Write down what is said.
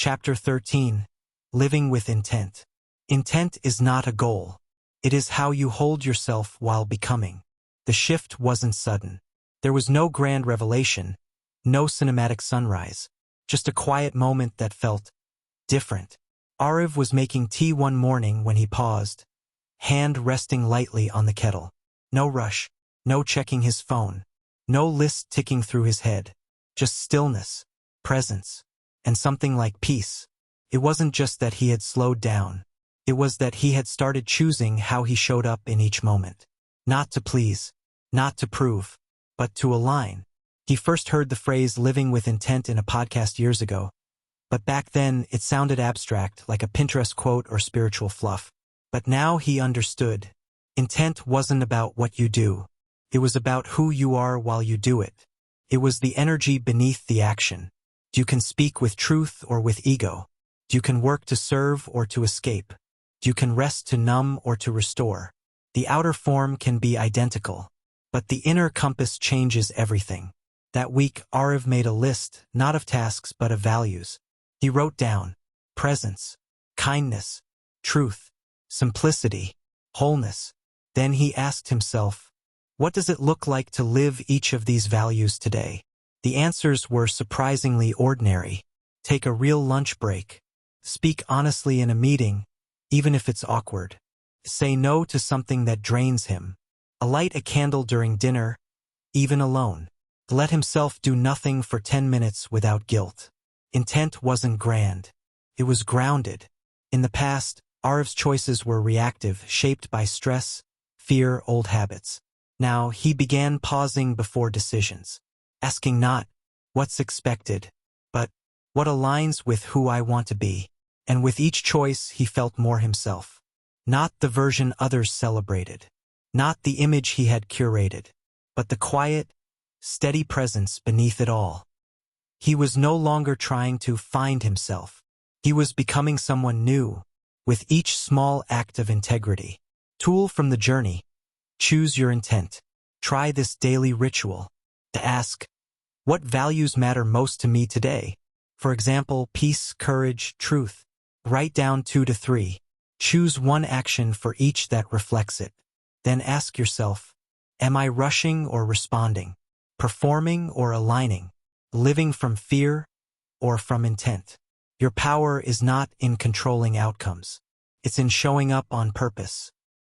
Chapter 13. Living with Intent. Intent is not a goal. It is how you hold yourself while becoming. The shift wasn't sudden. There was no grand revelation, no cinematic sunrise, just a quiet moment that felt different. Aarav was making tea one morning when he paused, hand resting lightly on the kettle. No rush, no checking his phone, no list ticking through his head, just stillness, presence, and something like peace. It wasn't just that he had slowed down. It was that he had started choosing how he showed up in each moment. Not to please, not to prove, but to align. He first heard the phrase living with intent in a podcast years ago, but back then it sounded abstract, like a Pinterest quote or spiritual fluff. But now he understood. Intent wasn't about what you do. It was about who you are while you do it. It was the energy beneath the action. You can speak with truth or with ego. You can work to serve or to escape. You can rest to numb or to restore. The outer form can be identical, but the inner compass changes everything. That week, Aarav made a list, not of tasks but of values. He wrote down presence, kindness, truth, simplicity, wholeness. Then he asked himself, what does it look like to live each of these values today? The answers were surprisingly ordinary. Take a real lunch break. Speak honestly in a meeting, even if it's awkward. Say no to something that drains him. Light a candle during dinner, even alone. Let himself do nothing for 10 minutes without guilt. Intent wasn't grand. It was grounded. In the past, Aarav's choices were reactive, shaped by stress, fear, old habits. Now he began pausing before decisions, asking not what's expected, but what aligns with who I want to be. And with each choice he felt more himself. Not the version others celebrated, not the image he had curated, but the quiet, steady presence beneath it all. He was no longer trying to find himself. He was becoming someone new, with each small act of integrity. Tool from the journey. Choose your intent. Try this daily ritual to ask, what values matter most to me today? For example, peace, courage, truth. Write down 2 to 3. Choose one action for each that reflects it. Then ask yourself, am I rushing or responding? Performing or aligning? Living from fear or from intent? Your power is not in controlling outcomes. It's in showing up on purpose.